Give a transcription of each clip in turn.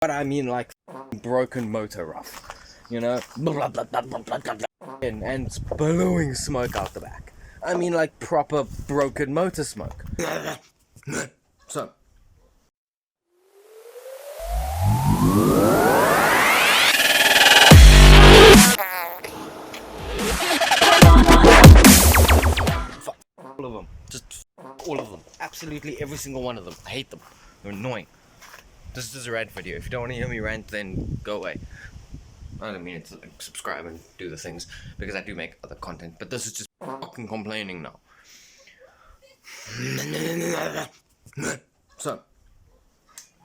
But I mean like broken motor rough, you know, and it's billowing smoke out the back. I mean like proper broken motor smoke. So all of them, just all of them, absolutely every single one of them. I hate them. They're annoying. This is a rant video. If you don't want to hear me rant, then go away. I don't mean to like, subscribe and do the things, because I do make other content, but this is just fucking complaining now. So,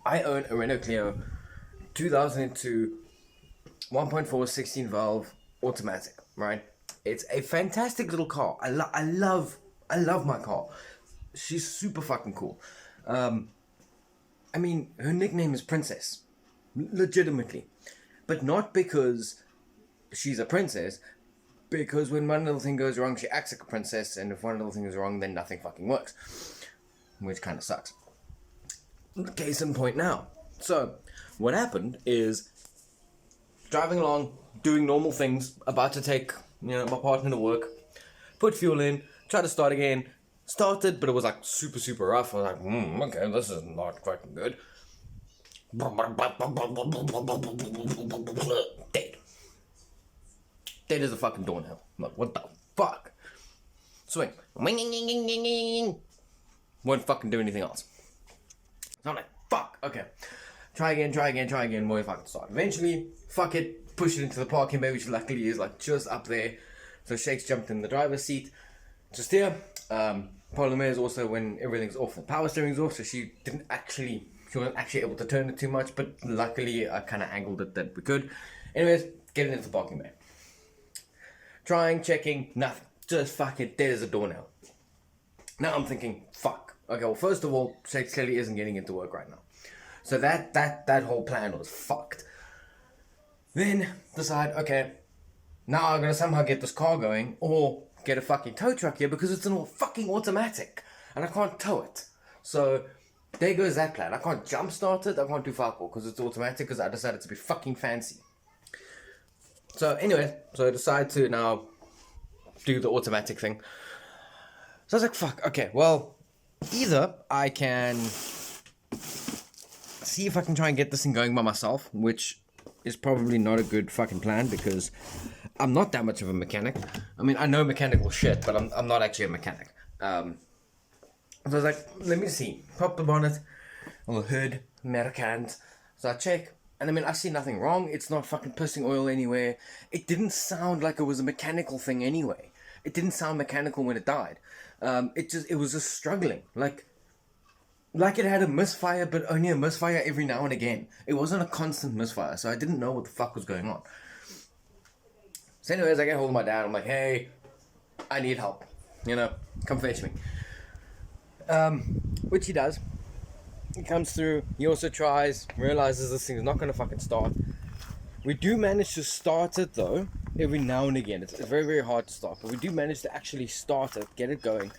I own a Renault Clio 2002 1.4 16 valve automatic, right? It's a fantastic little car. I love my car. She's super fucking cool. I mean, her nickname is Princess. Legitimately. But not because she's a princess, because when one little thing goes wrong, she acts like a princess, and if one little thing is wrong, then nothing fucking works. Which kind of sucks. Case in point now. So, what happened is, driving along, doing normal things, about to take, my partner to work, put fuel in, try to start again, started, but it was like super, super rough. I was like, okay, this is not fucking good. Dead. Dead as a fucking doornail. I'm like, what the fuck? Swing. Won't fucking do anything else. So I'm like, fuck, okay. Try again, won't fucking start. Eventually, fuck it, push it into the parking bay, which luckily is like just up there. So Shakes jumped in the driver's seat, just here. Problem is also when everything's off, the power steering's off, so she wasn't actually able to turn it too much, but luckily I kind of angled it that we could. Anyways, get it into the parking bay. Trying, checking, nothing. Just fucking dead as a doornail. Now I'm thinking, fuck. Okay, well, first of all, Shakes clearly isn't getting into work right now. So that whole plan was fucked. Then decide, okay, now I'm gonna somehow get this car going, or get a fucking tow truck here, because it's an fucking automatic, and I can't tow it. So there goes that plan. I can't jump start it, I can't do fuck all, because it's automatic, because I decided to be fucking fancy. So anyway, so I decide to now do the automatic thing. So I was like, fuck, okay, well, either I can see if I can try and get this thing going by myself, which is probably not a good fucking plan, because I'm not that much of a mechanic. I mean, I know mechanical shit, but I'm not actually a mechanic. So I was like, let me see. Pop the bonnet on the hood, Americans. So I check, and I mean, I see nothing wrong. It's not fucking pissing oil anywhere. It didn't sound like it was a mechanical thing anyway. It didn't sound mechanical when it died. It was just struggling. Like it had a misfire, but only a misfire every now and again. It wasn't a constant misfire, so I didn't know what the fuck was going on. So anyways, I get hold of my dad. I'm like, hey, I need help. Come fetch me. Which he does. He comes through. He also tries, realizes this thing's not going to fucking start. We do manage to start it, though, every now and again. It's very, very hard to start, but we do manage to actually start it, get it going.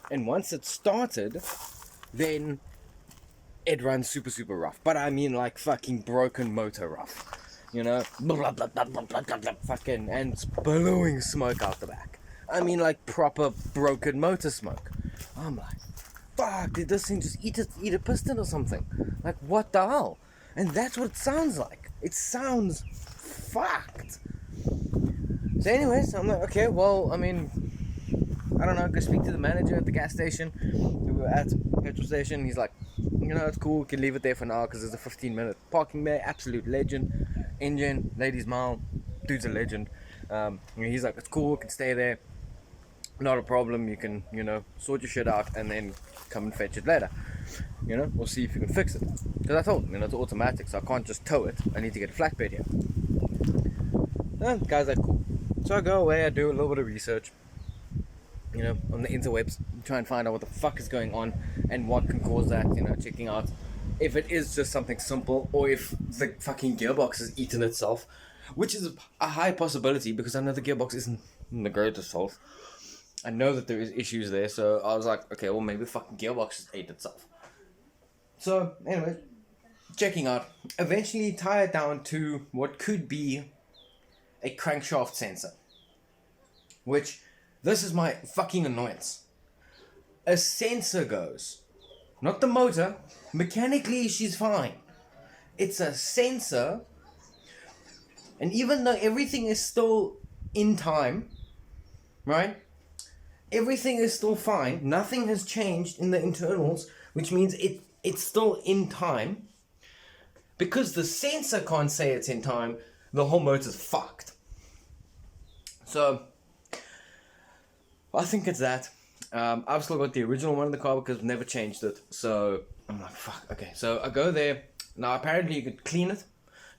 And once it's started, then it runs super, super rough. But I mean like fucking broken motor rough. Fucking, and it's billowing smoke out the back. I mean like proper broken motor smoke. I'm like, fuck, did this thing just eat a piston or something? Like, what the hell? And that's what it sounds like. It sounds fucked. So anyways, I'm like, okay, well, I mean, I don't know, go speak to the manager at the gas station. We were at the petrol station. He's like, it's cool, we can leave it there for now, because there's a 15-minute parking bay. Absolute legend. Engine, ladies' mile, dude's a legend. He's like, it's cool, we can stay there. Not a problem, you can, sort your shit out and then come and fetch it later. We'll see if you can fix it. Because I told him, it's automatic, so I can't just tow it. I need to get a flatbed here. And the guy's like, cool. So I go away, I do a little bit of research, on the interwebs, try and find out what the fuck is going on and what can cause that, checking out if it is just something simple, or if the fucking gearbox has eaten itself, which is a high possibility, because I know the gearbox isn't the greatest health. I know that there is issues there, so I was like, okay, well, maybe the fucking gearbox just ate itself. So, anyways, checking out, eventually tie it down to what could be a crankshaft sensor. Which, this is my fucking annoyance. A sensor goes, not the motor, mechanically she's fine. It's a sensor, and even though everything is still in time, right? Everything is still fine, nothing has changed in the internals, which means it's still in time. Because the sensor can't say it's in time, the whole motor's fucked. So, I think it's that. I've still got the original one in the car because I've never changed it. So, I'm like, fuck, okay. So, I go there. Now, apparently you could clean it.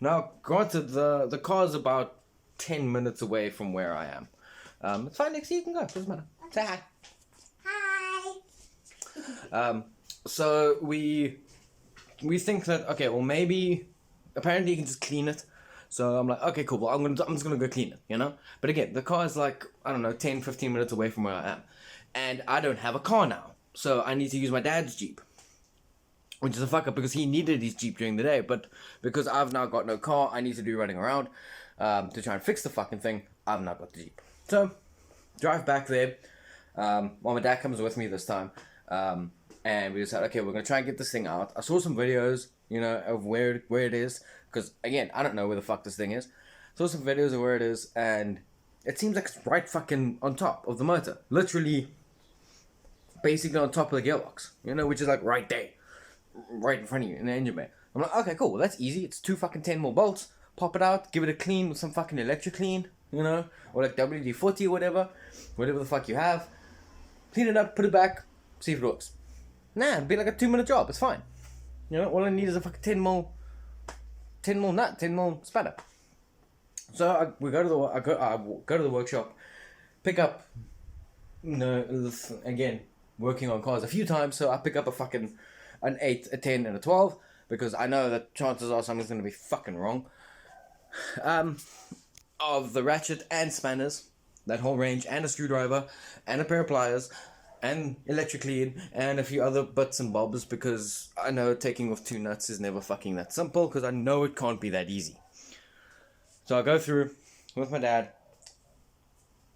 Now, granted, the car's about 10 minutes away from where I am. It's fine, Lexi, you can go. Doesn't matter. Say hi. Hi. So, we think that, okay, well, maybe, apparently you can just clean it. So I'm like, okay, cool, well, I'm just gonna go clean it, you know? But again, the car is like, I don't know, 10, 15 minutes away from where I am. And I don't have a car now. So I need to use my dad's Jeep. Which is a fuck up because he needed his Jeep during the day. But because I've now got no car, I need to do running around to try and fix the fucking thing. I've now got the Jeep. So, drive back there. Well, my dad comes with me this time. And we decided, okay, we're going to try and get this thing out. I saw some videos, you know, of where it is. Because, again, I don't know where the fuck this thing is. Saw some videos of where it is. And it seems like it's right fucking on top of the motor. Literally, basically on top of the gearbox. You know, which is like right there. Right in front of you in the engine bay. I'm like, okay, cool. Well, that's easy. It's 2 fucking 10 more bolts. Pop it out. Give it a clean with some fucking electric clean. You know, or like WD-40 or whatever the fuck you have. Clean it up, put it back, see if it works. Nah, it'd be like a 2-minute job. It's fine. You know, all I need is a fucking 10 mil nut, 10 mil spatter. So I go to the workshop, pick up. You know, again, working on cars a few times, so I pick up an 8, a 10, and a 12 because I know that chances are something's gonna be fucking wrong. Of the ratchet and spanners, that whole range, and a screwdriver, and a pair of pliers, and electric clean, and a few other bits and bobs, because I know taking off 2 nuts is never fucking that simple, because I know it can't be that easy. So I go through with my dad.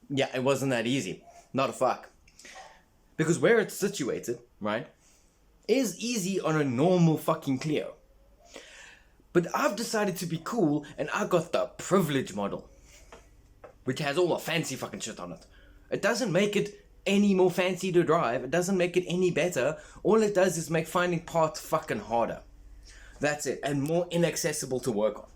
Yeah, it wasn't that easy. Not a fuck. Because where it's situated, right, is easy on a normal fucking Clio. But I've decided to be cool, and I got the privilege model, which has all the fancy fucking shit on it. It doesn't make it any more fancy to drive. It doesn't make it any better. All it does is make finding parts fucking harder. That's it. And more inaccessible to work on.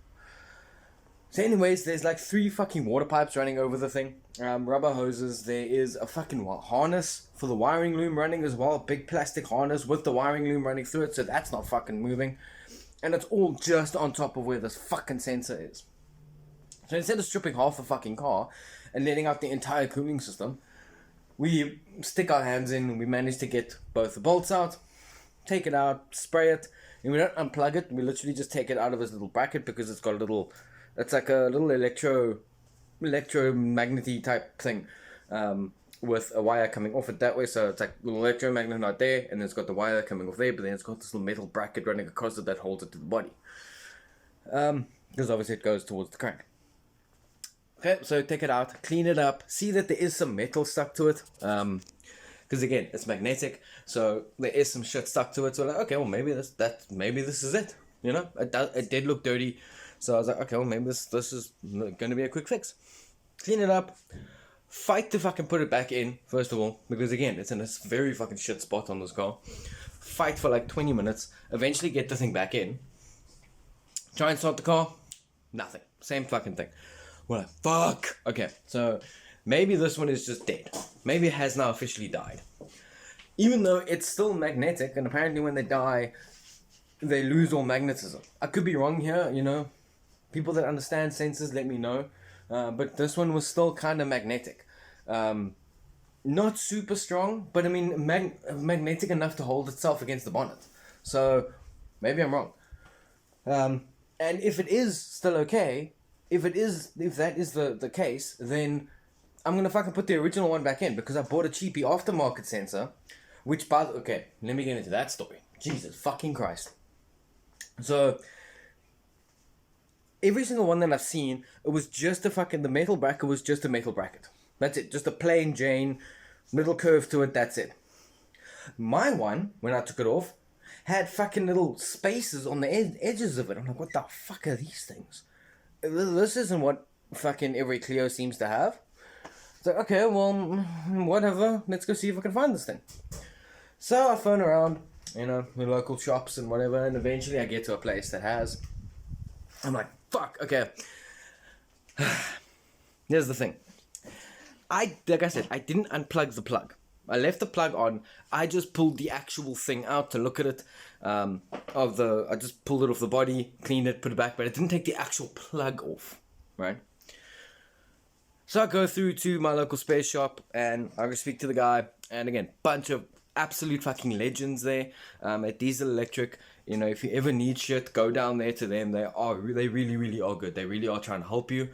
So anyways, there's like 3 fucking water pipes running over the thing. Rubber hoses. There is a fucking harness for the wiring loom running as well. Big plastic harness with the wiring loom running through it. So that's not fucking moving. And it's all just on top of where this fucking sensor is. So instead of stripping half the fucking car and letting out the entire cooling system, we stick our hands in and we manage to get both the bolts out, take it out, spray it, and we don't unplug it. We literally just take it out of this little bracket because it's got a little, it's like a little electromagnet type thing with a wire coming off it that way. So it's like a little electromagnet not there, and then it's got the wire coming off there, but then it's got this little metal bracket running across it that holds it to the body. Because obviously it goes towards the crank. Okay, so take it out, clean it up, see that there is some metal stuck to it. Because again, it's magnetic, so there is some shit stuck to it. So like, okay, well maybe this is it. You know, it did look dirty. So I was like, okay, well maybe this is gonna be a quick fix. Clean it up, fight to fucking put it back in, first of all, because again, it's in a very fucking shit spot on this car. Fight for like 20 minutes, eventually get the thing back in. Try and start the car, nothing. Same fucking thing. We're like, fuck. Okay, so maybe this one is just dead. Maybe it has now officially died. Even though it's still magnetic, and apparently when they die, they lose all magnetism. I could be wrong here, you know. People that understand sensors, let me know. But this one was still kind of magnetic. Not super strong, but I mean, magnetic enough to hold itself against the bonnet. So, maybe I'm wrong. And if it is still okay, if that is the case, then I'm gonna fucking put the original one back in because I bought a cheapy aftermarket sensor, which okay, let me get into that story. Jesus fucking Christ. So every single one that I've seen, it was just the metal bracket was just a metal bracket. That's it. Just a plain Jane, little curve to it, that's it. My one, when I took it off, had fucking little spaces on the edges of it. I'm like, what the fuck are these things? This isn't what fucking every Clio seems to have. It's like, okay, well, whatever. Let's go see if I can find this thing. So I phone around, the local shops and whatever, and eventually I get to a place that has. I'm like, fuck, okay. Here's the thing. Like I said, I didn't unplug the plug. I left the plug on. I just pulled the actual thing out to look at it. I just pulled it off the body, cleaned it, put it back, but I didn't take the actual plug off, right? So I go through to my local space shop and I go speak to the guy. And again, bunch of absolute fucking legends there at Diesel Electric. If you ever need shit, go down there to them. They really, really are good. They really are trying to help you.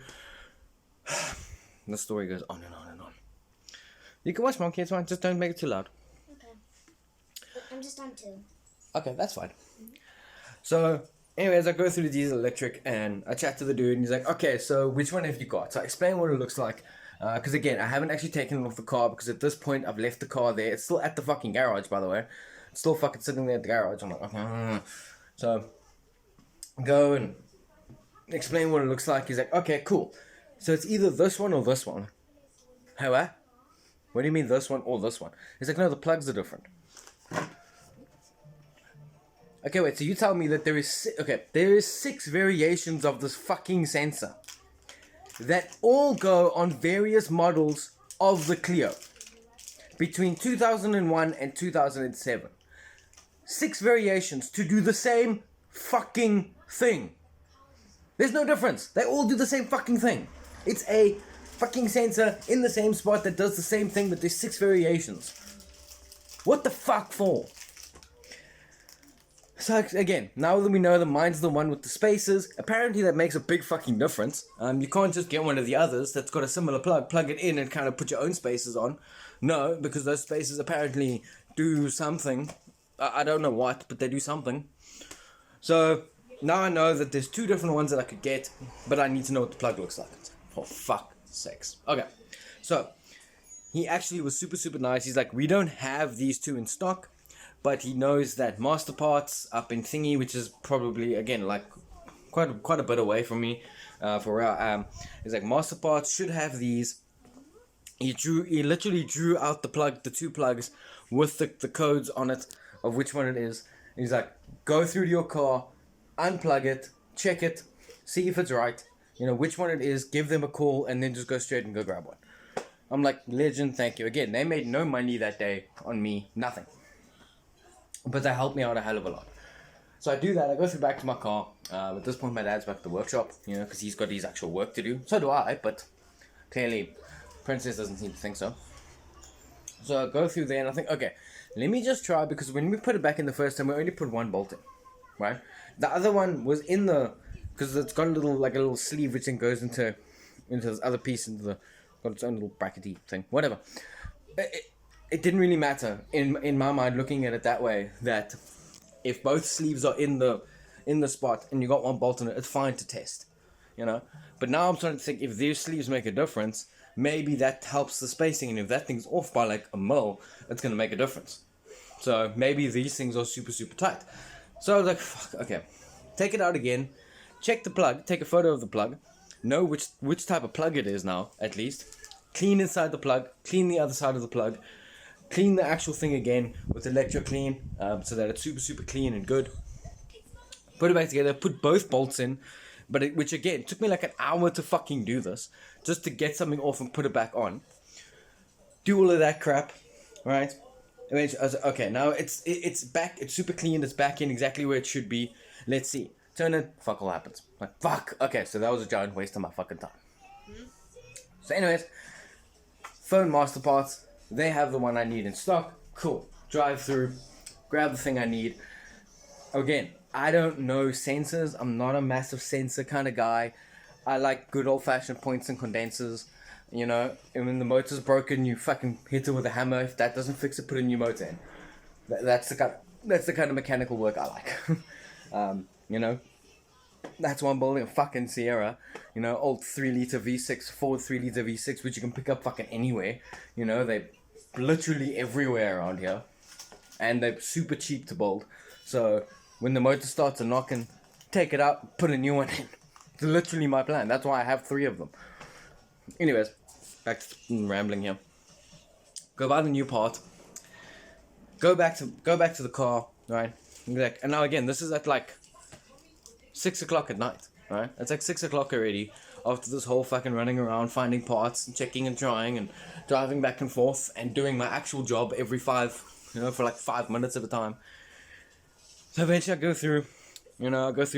The story goes on and on and on. You can watch Monkey, it's fine. Just don't make it too loud. Okay. But I'm just on 2. Okay, that's fine. So, anyways, I go through the Diesel Electric and I chat to the dude and he's like, okay, so which one have you got? So I explain what it looks like. Because again, I haven't actually taken it off the car because at this point I've left the car there. It's still at the fucking garage, by the way. It's still fucking sitting there at the garage. I'm like, okay. So, go and explain what it looks like. He's like, okay, cool. So it's either this one or this one. Hey, what? What do you mean this one or this one? He's like, no, the plugs are different. Okay, wait, so you tell me that there is 6 variations of this fucking sensor that all go on various models of the Clio between 2001 and 2007. 6 variations to do the same fucking thing. There's no difference. They all do the same fucking thing. It's a fucking sensor in the same spot that does the same thing, but there's 6 variations. What the fuck for? So again, now that we know that mine's the one with the spaces, apparently that makes a big fucking difference. You can't just get one of the others that's got a similar plug it in and kind of put your own spaces on. No, because those spaces apparently do something. I don't know what, but they do something. So now I know that there's 2 different ones that I could get, but I need to know what the plug looks like. For fuck's sakes. Okay, so he actually was super, super nice. He's like, we don't have these 2 in stock, but he knows that Master Parts up in Thingy, which is probably, again, like quite a bit away from me, for where I am. He's like, Master Parts should have these. He literally drew out the 2 plugs with the codes on it of which one it is. He's like, go through to your car, unplug it, check it, see if it's right, which one it is, give them a call, and then just go straight and go grab one. I'm like, legend, thank you. Again, they made no money that day on me, nothing. But they helped me out a hell of a lot. So I do that, I go through back to my car. At this point, my dad's back at the workshop, because he's got his actual work to do. So do I, but clearly, Princess doesn't seem to think so. So I go through there and I think, okay, let me just try, because when we put it back in the first time, we only put 1 bolt in, right? The other one was in because it's got a little sleeve which then goes into this other piece, got its own little brackety thing, whatever. It didn't really matter in my mind, looking at it that way, that if both sleeves are in the spot and you got 1 bolt in it, it's fine to test, But now I'm starting to think, if these sleeves make a difference, maybe that helps the spacing, and if that thing's off by like a mil, it's gonna make a difference. So maybe these things are super, super tight. So I was like, fuck, okay, take it out again, check the plug, take a photo of the plug, know which type of plug it is now, at least, clean inside the plug, clean the other side of the plug, clean the actual thing again with electro clean, so that it's super, super clean and good. Put it back together, put both bolts in, which again, took me like an hour to fucking do this, just to get something off and put it back on. Do all of that crap, right? I was like, okay, now it's back, it's super clean, it's back in exactly where it should be. Let's see. Turn it, fuck all happens. Like, fuck, okay, so that was a giant waste of my fucking time. So anyways, phone Master Parts, they have the one I need in stock, cool. Drive through, grab the thing I need. Again, I don't know sensors, I'm not a massive sensor kind of guy. I like good old-fashioned points and condensers. And when the motor's broken, you fucking hit it with a hammer. If that doesn't fix it, put a new motor in. That's the kind of mechanical work I like. you know. That's why I'm building a fucking Sierra, you know, old 3-liter V6, Ford 3-liter V6, which you can pick up fucking anywhere, you know, they're literally everywhere around here, and they're super cheap to build, so when the motor starts to knock and take it out, put a new one in. It's literally my plan, that's why I have 3 of them. Anyways, back to rambling here. Go buy the new part, go back to the car, right, and now again, this is at like 6 o'clock at night, right? It's like 6 o'clock already after this whole fucking running around, finding parts and checking and trying and driving back and forth and doing my actual job every 5, you know, for like 5 minutes at a time. So eventually I go through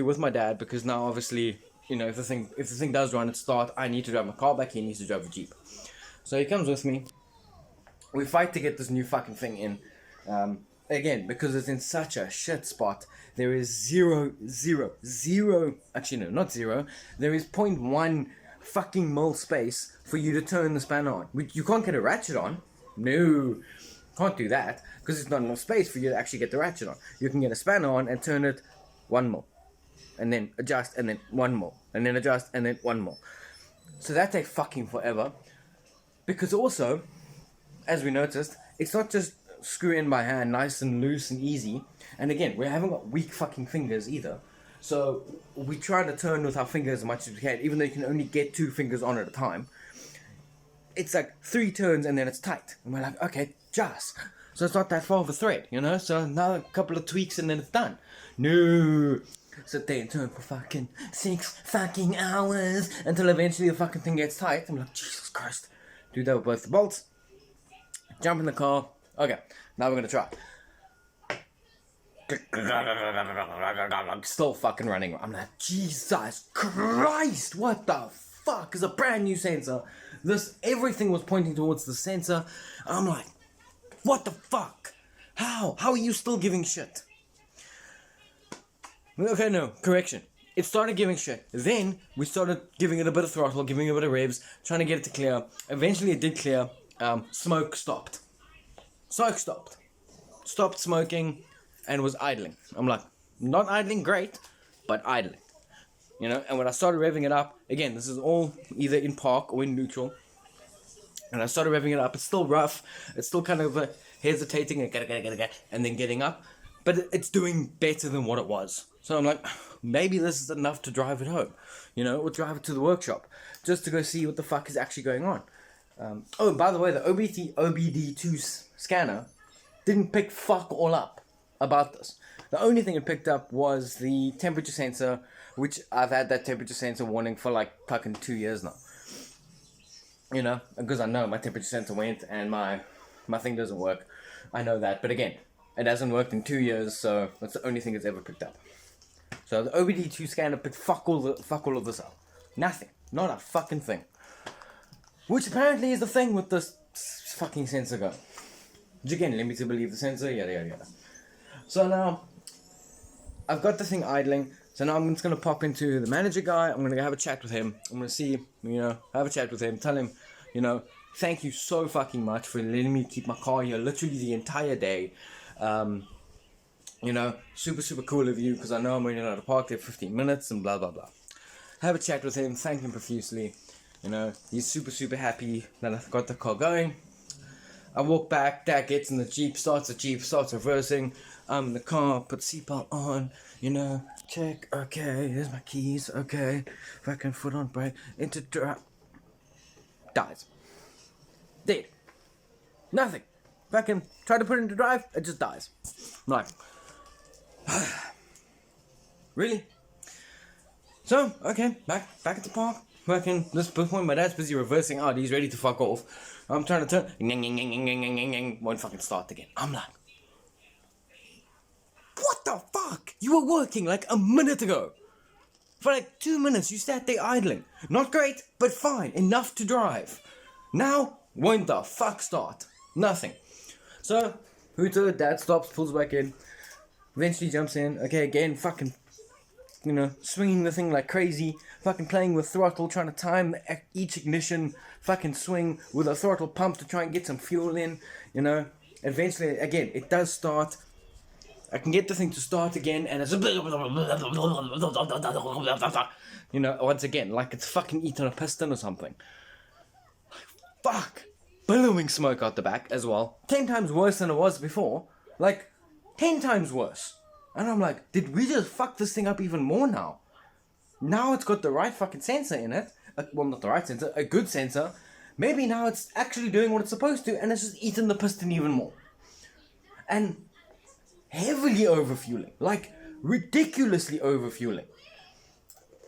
with my dad because now obviously, you know, if the thing does run and start, I need to drive my car back, he needs to drive the Jeep. So he comes with me. We fight to get this new fucking thing in. Again, because it's in such a shit spot, there is zero, actually no, not zero, there is 0.1 fucking mil space for you to turn the spanner on. You can't get a ratchet on. No, can't do that, because there's not enough space for you to actually get the ratchet on. You can get a spanner on and turn it 1 mil, and then adjust, and then 1 mil, and then adjust, and then 1 mil. So that takes fucking forever, because also, as we noticed, it's not just screw in by hand, nice and loose and easy. And again, we haven't got weak fucking fingers either. So we try to turn with our fingers as much as we can, even though you can only get 2 fingers on at a time. It's like 3 turns and then it's tight. And we're like, okay, just. So it's not that far of a thread, you know? So another couple of tweaks and then it's done. No. Sit there and turn for fucking 6 fucking hours until eventually the fucking thing gets tight. I'm like, Jesus Christ. Do that with both the bolts. Jump in the car. Okay, now we're gonna try. Still fucking running. I'm like, Jesus Christ, what the fuck is a brand new sensor? Everything was pointing towards the sensor. I'm like, what the fuck? How are you still giving shit? Okay, no, correction. It started giving shit. Then we started giving it a bit of throttle, giving it a bit of revs, trying to get it to clear. Eventually it did clear. Smoke stopped. Stopped smoking and was idling. I'm like, not idling great, but idling. You know, and when I started revving it up, again, this is all either in park or in neutral. And I started revving it up, it's still rough, it's still kind of hesitating and then getting up. But it's doing better than what it was. So I'm like, maybe this is enough to drive it home. You know, or drive it to the workshop. Just to go see what the fuck is actually going on. Oh, by the way, the OBD2 scanner didn't pick fuck all up about this. The only thing it picked up was the temperature sensor, which I've had that temperature sensor warning for like fucking 2 years now. You know, because I know my temperature sensor went and my thing doesn't work. I know that, but again, it hasn't worked in 2 years, so that's the only thing it's ever picked up. So the OBD2 scanner picked fuck all of this up. Nothing. Not a fucking thing. Which apparently is the thing with this fucking sensor gun. Which again, let me to believe the sensor, yada yada yada. So now, I've got the thing idling. So now I'm just going to pop into the manager guy. I'm going to have a chat with him. I'm going to see, have a chat with him. Tell him, thank you so fucking much for letting me keep my car here literally the entire day. Super, super cool of you, because I know I'm only allowed to park there 15 minutes and blah, blah, blah. Have a chat with him, thank him profusely. He's super, super happy that I've got the car going. I walk back, Dad gets in the Jeep, starts reversing. I'm in the car, put seatbelt on, check, okay, here's my keys, okay, fucking foot on brake, into drive. Dies. Dead. Nothing. Fucking try to put it into drive, it just dies. I'm like, really? So, okay, back at the park. Fucking, this point my dad's busy reversing out, he's ready to fuck off. I'm trying to turn, won't fucking start again. I'm like, what the fuck? You were working like a minute ago. For like 2 minutes, you sat there idling. Not great, but fine, enough to drive. Now, won't the fuck start? Nothing. So, Hooter, Dad stops, pulls back in, eventually jumps in. Okay, again, fucking, swinging the thing like crazy, fucking playing with throttle, trying to time each ignition, fucking swing with a throttle pump to try and get some fuel in, Eventually, again, it does start. I can get the thing to start again, and it's once again, like it's fucking eating a piston or something. Fuck! Billowing smoke out the back as well. 10 times worse than it was before. Like, 10 times worse. And I'm like, did we just fuck this thing up even more now? Now it's got the right fucking sensor in it. Well, not the right sensor, a good sensor. Maybe now it's actually doing what it's supposed to, and it's just eating the piston even more. And heavily overfueling. Like, ridiculously overfueling.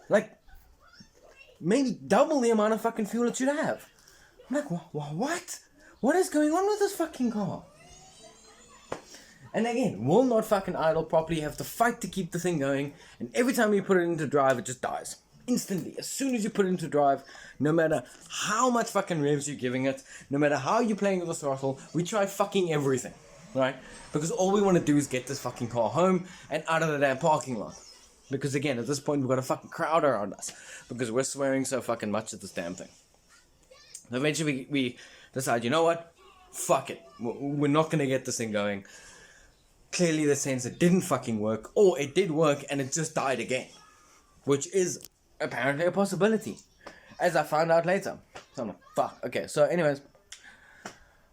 Like, maybe double the amount of fucking fuel it should have. I'm like, what? What is going on with this fucking car? And again, will not fucking idle properly, you have to fight to keep the thing going, and every time you put it into drive, it just dies. Instantly, as soon as you put it into drive, no matter how much fucking revs you're giving it, no matter how you're playing with the throttle, we try fucking everything, right? Because all we want to do is get this fucking car home and out of the damn parking lot. Because again, at this point, we've got a fucking crowd around us, because we're swearing so fucking much at this damn thing. Eventually, we decide, you know what? Fuck it. We're not going to get this thing going. Clearly the sensor didn't fucking work, or it did work and it just died again. Which is apparently a possibility, as I found out later. So I'm like, fuck. Okay, so anyways,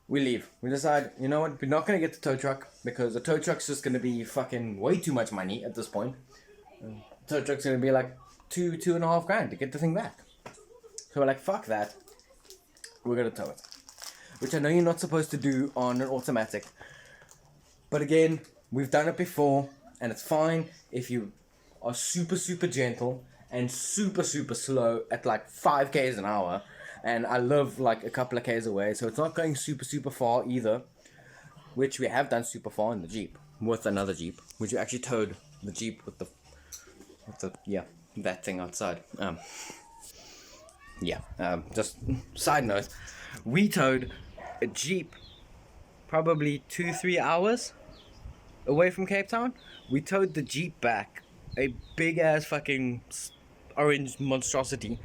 we leave. We decide, you know what, we're not going to get the tow truck, because the tow truck's just going to be fucking way too much money at this point. The tow truck's going to be like $2.5 grand to get the thing back. So we're like, fuck that. We're going to tow it. Which I know you're not supposed to do on an automatic. But again, we've done it before, and it's fine if you are super, super gentle and super, super slow at like 5 k's an hour. And I live like a couple of k's away, so it's not going super, super far either. Which we have done super far in the Jeep, with another Jeep. Which we actually towed the Jeep with the that thing outside. Just side note, we towed a Jeep probably 2-3 hours away from Cape Town. We towed the Jeep back, a big ass fucking orange monstrosity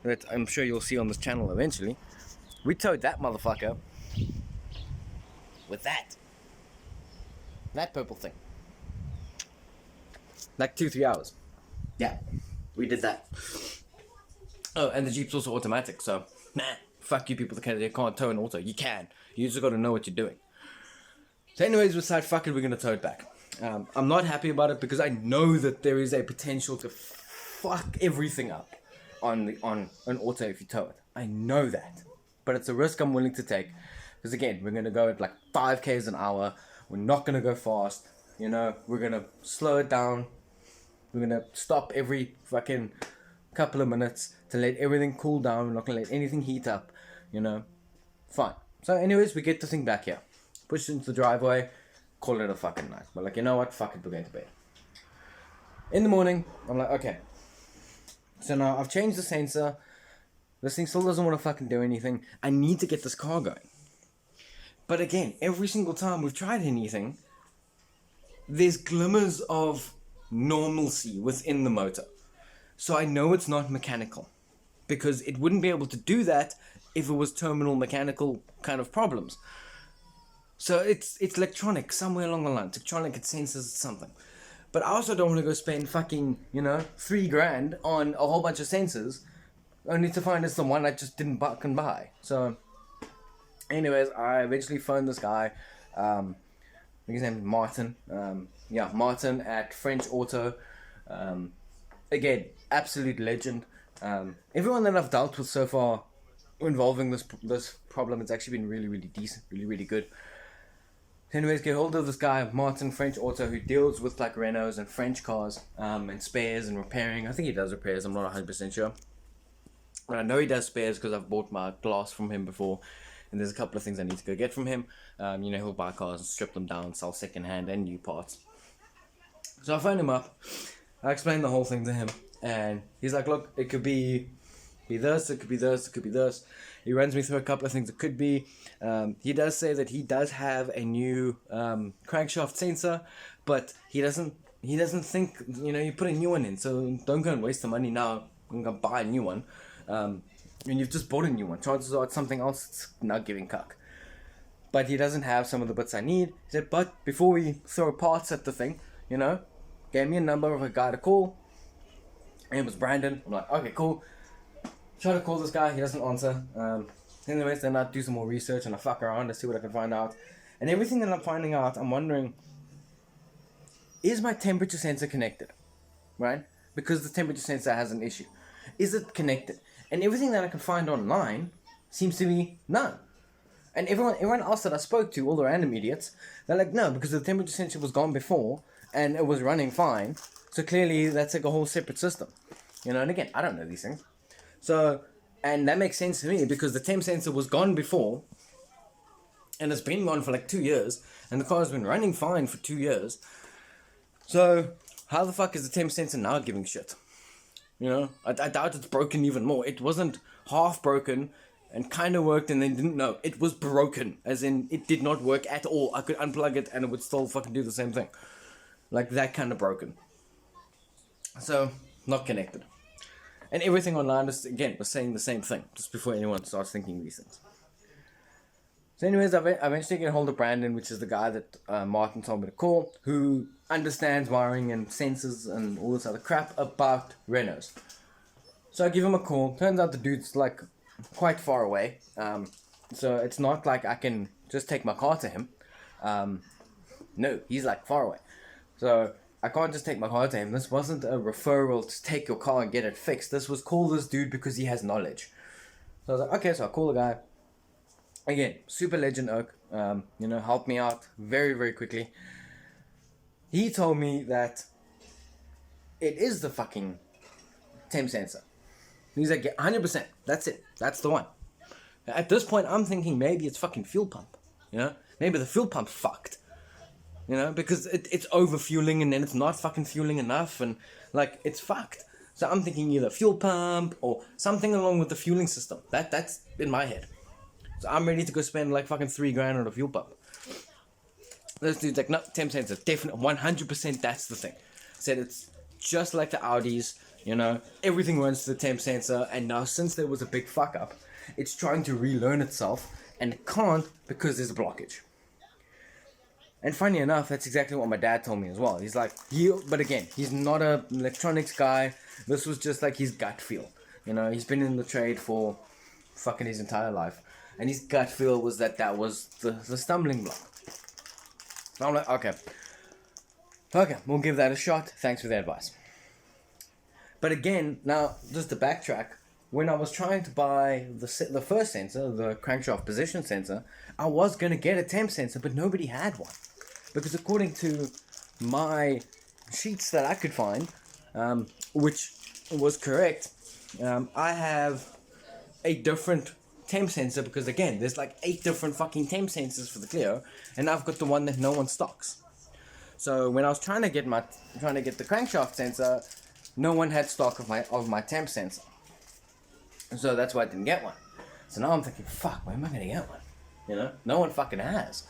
that I'm sure you'll see on this channel eventually. We towed that motherfucker with that purple thing, like 2-3 hours. Yeah, we did that. Oh, and the Jeep's also automatic, so fuck you people that can't tow an auto. You can. You just gotta know what you're doing. So anyways, we decided, fuck it, we're gonna tow it back. I'm not happy about it because I know that there is a potential to fuck everything up on an auto if you tow it. I know that. But it's a risk I'm willing to take. Because again, we're gonna go at like 5 k's an hour. We're not gonna go fast. You know, we're gonna slow it down. We're gonna stop every fucking couple of minutes to let everything cool down. We're not gonna let anything heat up. You know, fine. So anyways, we get the thing back here. Push it into the driveway, call it a fucking night. But like, you know what, fuck it, we're going to bed. In the morning, I'm like, okay. So now I've changed the sensor. This thing still doesn't want to fucking do anything. I need to get this car going. But again, every single time we've tried anything, there's glimmers of normalcy within the motor. So I know it's not mechanical. Because it wouldn't be able to do that if it was terminal mechanical kind of problems. So it's electronic, somewhere along the line. It's electronic, it senses something. But I also don't want to go spend fucking, $3 grand on a whole bunch of sensors, only to find it's the one I just didn't buy. So, anyways, I eventually phoned this guy. I think his name is Martin. Martin at French Auto. Again, absolute legend. Everyone that I've dealt with so far involving this problem, it's actually been really, really decent, really, really good. Anyways, get hold of this guy, Martin, French Auto, who deals with like Renaults and French cars, and spares and repairing. I think he does repairs, I'm not 100% sure. But I know he does spares because I've bought my glass from him before, and there's a couple of things I need to go get from him. He'll buy cars and strip them down, sell second-hand and new parts. So I phoned him up, I explained the whole thing to him, and he's like, look, it could be this, it could be this, it could be this. He runs me through a couple of things it could be. He does say that he does have a new crankshaft sensor, but he doesn't think, you put a new one in, so don't go and waste the money now and go buy a new one. And you've just bought a new one. Chances are it's something else that's not giving cuck. but he doesn't have some of the bits I need. He said, but before we throw parts at the thing, gave me a number of a guy to call. It was Brandon. I'm like, okay, cool. Try to call this guy. He doesn't answer. Anyways, then I do some more research and I fuck around to see what I can find out. And everything that I'm finding out, I'm wondering, is my temperature sensor connected? Right? Because the temperature sensor has an issue. Is it connected? And everything that I can find online seems to be no. And everyone else that I spoke to, all the random idiots, they're like, no, because the temperature sensor was gone before and it was running fine. So clearly that's like a whole separate system. And again, I don't know these things. So, and that makes sense to me because the temp sensor was gone before and it's been gone for like 2 years and the car has been running fine for 2 years. So, how the fuck is the temp sensor now giving shit? I doubt it's broken even more. It wasn't half broken and kind of worked and then didn't know. It was broken, as in it did not work at all. I could unplug it and it would still fucking do the same thing. Like that kind of broken. So, not connected. And everything online was saying the same thing, just before anyone starts thinking these things. So anyways, I eventually get a hold of Brandon, which is the guy that Martin told me to call, who understands wiring and sensors and all this other crap about Renaults. So I give him a call. Turns out the dude's like quite far away. So it's not like I can just take my car to him. No, he's like far away. So I can't just take my car to him. This wasn't a referral to take your car and get it fixed. This was call this dude because he has knowledge. So I was like, okay, so I call the guy. Again, super legend oak. Helped me out very, very quickly. He told me that it is the fucking temp sensor. He's like, yeah, 100%. That's it. That's the one. At this point, I'm thinking maybe it's fucking fuel pump. Maybe the fuel pump's fucked. Because it's over-fueling and then it's not fucking fueling enough and, like, it's fucked. So I'm thinking either fuel pump or something along with the fueling system. That's in my head. So I'm ready to go spend, like, fucking $3,000 on a fuel pump. This dude's like, no, temp sensor, definitely, 100% that's the thing. Said it's just like the Audis, everything runs to the temp sensor, and now since there was a big fuck up, it's trying to relearn itself, and it can't because there's a blockage. And funny enough, that's exactly what my dad told me as well. He's like, but again, he's not an electronics guy. This was just like his gut feel. He's been in the trade for fucking his entire life. And his gut feel was that was the stumbling block. So I'm like, okay, we'll give that a shot. Thanks for the advice. But again, now, just to backtrack, when I was trying to buy the first sensor, the crankshaft position sensor, I was going to get a temp sensor, but nobody had one. Because according to my sheets that I could find, which was correct, I have a different temp sensor because again, there's like 8 different fucking temp sensors for the Clio, and I've got the one that no one stocks. So when I was trying to get the crankshaft sensor, no one had stock of my temp sensor. So that's why I didn't get one. So now I'm thinking, fuck, where am I gonna get one? No one fucking has.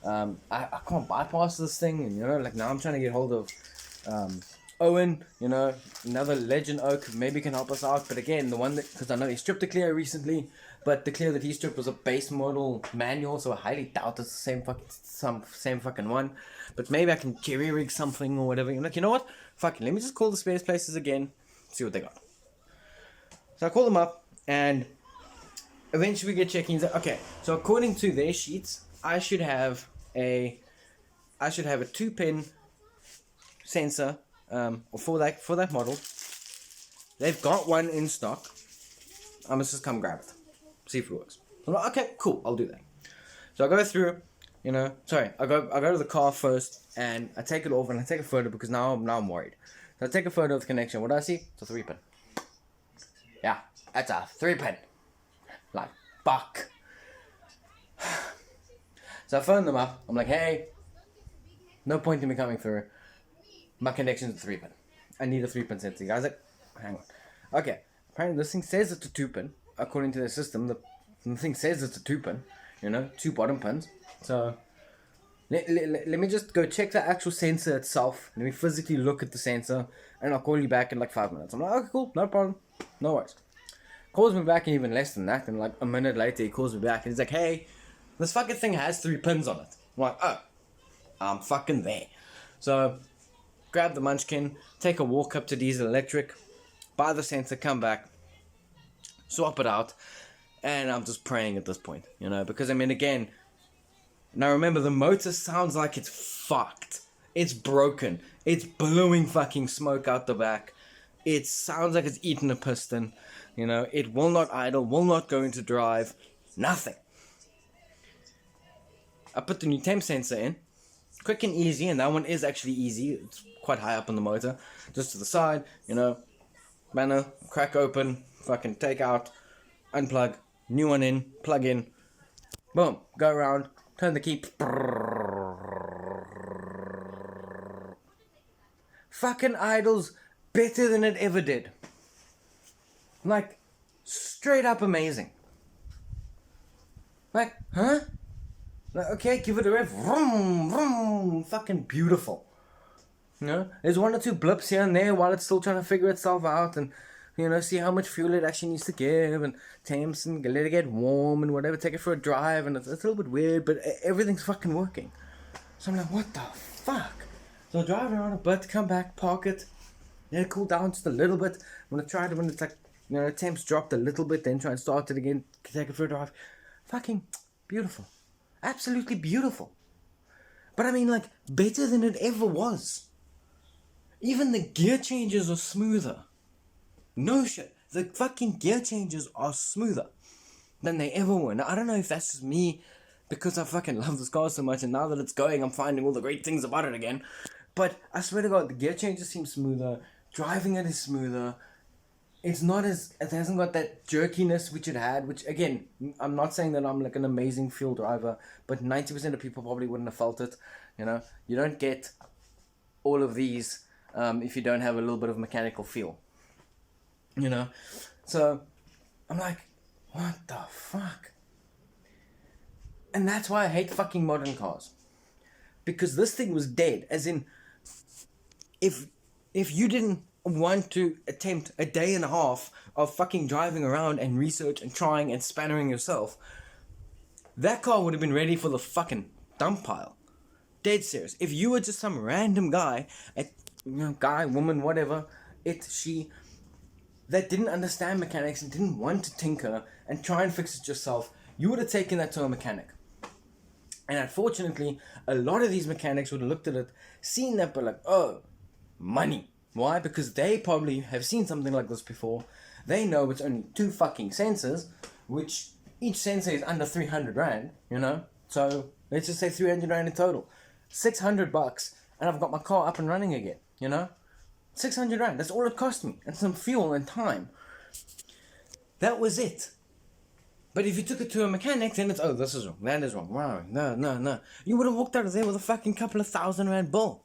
I can't bypass this thing, and like now I'm trying to get hold of Owen, another legend oak, maybe can help us out. But again, the one because I know he stripped the Clio recently, but the Clio that he stripped was a base model manual, so I highly doubt it's the same fucking one. But maybe I can jerry rig something or whatever. I'm like, you know what? Fuck it, let me just call the space places again, see what they got. So I call them up, and eventually we get checking. Okay, so according to their sheets, I should have a 2-pin sensor for that model. They've got one in stock. I must just come grab it, see if it works. I'm like, okay, cool, I'll do that. So I go through, I go to the car first, and I take it off and I take a photo because now I'm worried. So I take a photo of the connection. What do I see? It's a 3-pin. Yeah, that's a 3-pin. Like, fuck. So I phone them up. I'm like, hey, no point in me coming through. My connection's a 3-pin. I need a 3-pin sensor. The guy's like, hang on. Okay, apparently this thing says it's a 2-pin. According to their system, the thing says it's a 2-pin. 2 bottom pins. So let me just go check the actual sensor itself. Let me physically look at the sensor, and I'll call you back in like 5 minutes. I'm like, okay, cool, no problem, no worries. Calls me back in even less than that, and like a minute later he calls me back and he's like, hey, This fucking thing has 3 pins on it. I'm like, oh, I'm fucking there. So, grab the munchkin, take a walk up to Diesel Electric, buy the sensor, come back, swap it out, and I'm just praying at this point, you know, because I mean, again, now remember, the motor sounds like it's fucked. It's broken. It's blowing fucking smoke out the back. It sounds like it's eaten a piston, you know, it will not idle, will not go into drive, nothing. I put the new temp sensor in, quick and easy, and that one is actually easy. It's quite high up on the motor, just to the side, you know, banner, crack open, fucking take out, unplug, new one in, plug in, boom, go around, turn the key, fucking idles better than it ever did. Like, straight up amazing. Like, huh? Like, okay, give it a rev. Vroom, vroom, fucking beautiful. You know, there's 1 or 2 blips here and there while it's still trying to figure itself out and, you know, see how much fuel it actually needs to give and temps and let it get warm and whatever, take it for a drive, and it's a little bit weird, but everything's fucking working. So I'm like, what the fuck? So I drive around a bit, come back, park it, let it cool down just a little bit. When I tried it, when it's like, you know, temps dropped a little bit, then try and start it again, take it for a drive. Fucking beautiful. Absolutely beautiful. But I mean, like, better than it ever was. Even the gear changes are smoother. No shit. The fucking gear changes are smoother than they ever were. Now, I don't know if that's just me because I fucking love this car so much, and now that it's going, I'm finding all the great things about it again. But I swear to God, the gear changes seem smoother. Driving it is smoother. It's not as, it hasn't got that jerkiness which it had, which again, I'm not saying that I'm like an amazing fuel driver, but 90% of people probably wouldn't have felt it, you know. You don't get all of these if you don't have a little bit of mechanical feel, you know. So, I'm like, what the fuck? And that's why I hate fucking modern cars. Because this thing was dead, as in, if you didn't want to attempt a day and a half of fucking driving around and research and trying and spannering yourself, that car would have been ready for the fucking dump pile. Dead serious. If you were just some random guy, guy, woman, whatever, she, that didn't understand mechanics and didn't want to tinker and try and fix it yourself, you would have taken that to a mechanic. And unfortunately, a lot of these mechanics would have looked at it, seen that, but like, oh, money. Why? Because they probably have seen something like this before. They know it's only 2 fucking sensors, which each sensor is under 300 Rand, you know? So, let's just say 300 Rand in total. 600 bucks, and I've got my car up and running again, you know? 600 Rand, that's all it cost me. And some fuel and time. That was it. But if you took it to a mechanic, then it's, oh, this is wrong, that is wrong, wow, no. You would have walked out of there with a fucking couple of 1,000 Rand bill.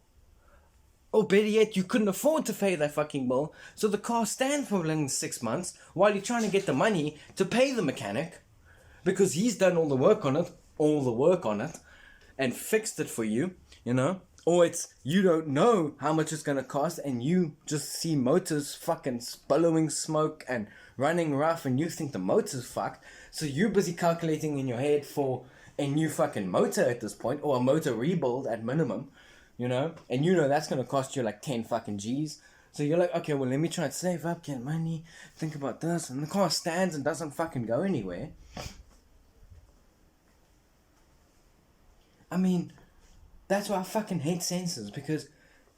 Or better yet, you couldn't afford to pay that fucking bill, so the car stands for like 6 months while you're trying to get the money to pay the mechanic, because he's done all the work on it, and fixed it for you, you know? Or it's, you don't know how much it's gonna cost, and you just see motors fucking billowing smoke and running rough, and you think the motor's fucked, so you're busy calculating in your head for a new fucking motor at this point, or a motor rebuild at minimum, you know, and you know that's going to cost you like 10 fucking G's. So you're like, okay, well, let me try and save up, get money, think about this, and the car stands and doesn't fucking go anywhere. I mean, that's why I fucking hate sensors, because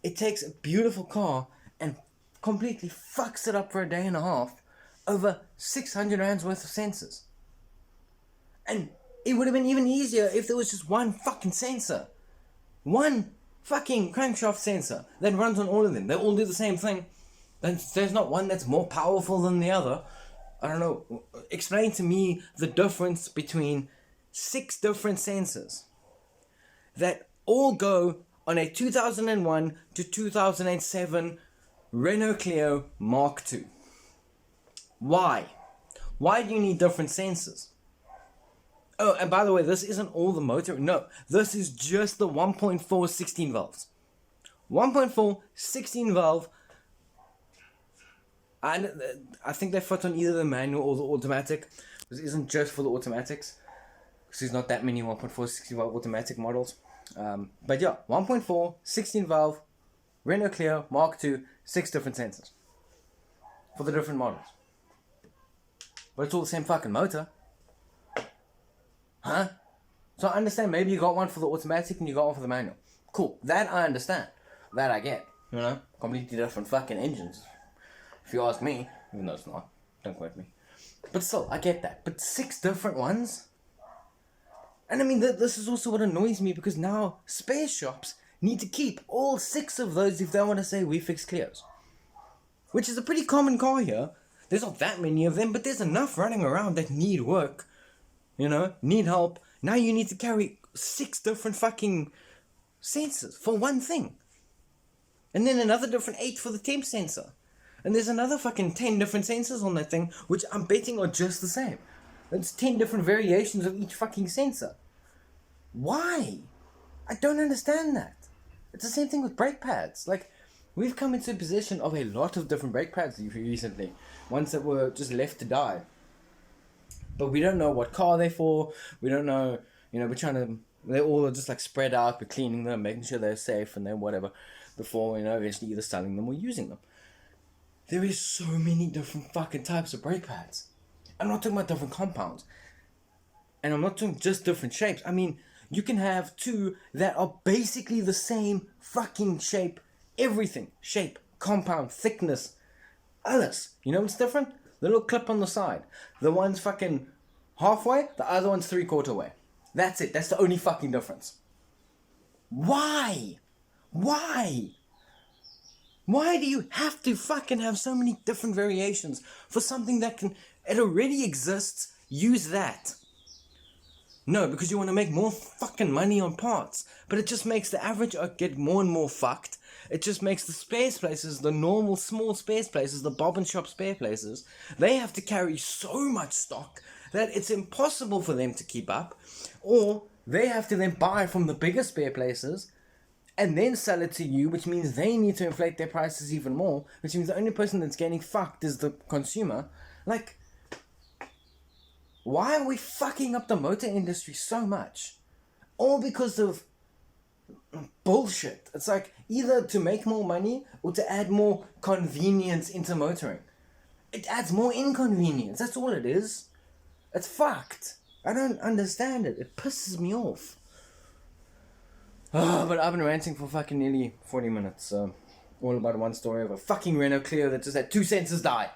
it takes a beautiful car and completely fucks it up for a day and a half over 600 Rand's worth of sensors. And it would have been even easier if there was just one fucking sensor. One fucking crankshaft sensor that runs on all of them. They all do the same thing. There's not one that's more powerful than the other. I don't know. Explain to me the difference between 6 different sensors that all go on a 2001 to 2007 Renault Clio Mark II. Why? Why do you need different sensors? Oh, and by the way, this isn't all the motor. No, this is just the 1.4 16 valves. 1.4 16 valve. And I think they fit on either the manual or the automatic. This isn't just for the automatics. because there's not that many 1.4 16 valve automatic models. But yeah, 1.4 16 valve Renault Clio Mark II, 6 different sensors for the different models. But it's all the same fucking motor. Huh? So I understand maybe you got one for the automatic and you got one for the manual. Cool. That I understand. That I get. You know? Completely different fucking engines. If you ask me. Even though it's not. Don't quote me. But still, I get that. But 6 different ones? And I mean, this is also what annoys me, because now space shops need to keep all 6 of those if they want to say we fix Clios. Which is a pretty common car here. There's not that many of them, but there's enough running around that need work. You know, need help. Now you need to carry 6 different fucking sensors for one thing. And then another different 8 for the temp sensor. And there's another fucking 10 different sensors on that thing, which I'm betting are just the same. It's 10 different variations of each fucking sensor. Why? I don't understand that. It's the same thing with brake pads. Like, we've come into possession of a lot of different brake pads recently. Ones that were just left to die. But we don't know what car they're for. We don't know, you know, they're all just like spread out. We're cleaning them, making sure they're safe and then whatever. Before, you know, eventually either selling them or using them. There is so many different fucking types of brake pads. I'm not talking about different compounds. And I'm not talking just different shapes. I mean, you can have 2 that are basically the same fucking shape. Everything. Shape, compound, thickness, others. You know what's different? The little clip on the side. The one's fucking halfway, the other one's 3/4 way. That's it. That's the only fucking difference. Why? Why? Why do you have to fucking have so many different variations for something that it already exists, use that? No, because you want to make more fucking money on parts. But it just makes the average get more and more fucked. It just makes the spare places, the normal small spare places, the bob and shop spare places, they have to carry so much stock that it's impossible for them to keep up. Or they have to then buy from the bigger spare places and then sell it to you, which means they need to inflate their prices even more, which means the only person that's getting fucked is the consumer. Like, why are we fucking up the motor industry so much? All because of bullshit. It's like either to make more money or to add more convenience into motoring. It adds more inconvenience. That's all it is. It's fucked. I don't understand it. It pisses me off. But I've been ranting for fucking nearly 40 minutes. All about one story of a fucking Renault Clio that just had 2 sensors die.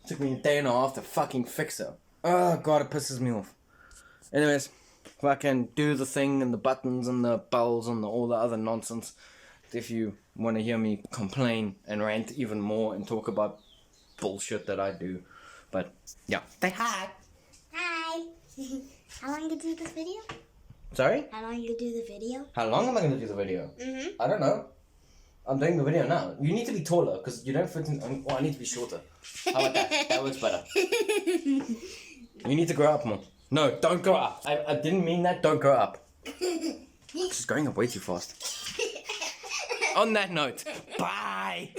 Took me a day and a half to fucking fix it. Oh god, it pisses me off. Anyways, fucking do the thing and the buttons and the bells and all the other nonsense. If you want to hear me complain and rant even more and talk about bullshit that I do. But yeah, say hi. Hi. How long you do this video? Sorry? How long you do the video? How long am I going to do the video? Mm-hmm. I don't know. I'm doing the video now. You need to be taller because you don't fit in. Oh, I need to be shorter. How about that? That works better. You need to grow up more. No, don't grow up. I didn't mean that. Don't grow up. She's growing up way too fast. On that note, bye.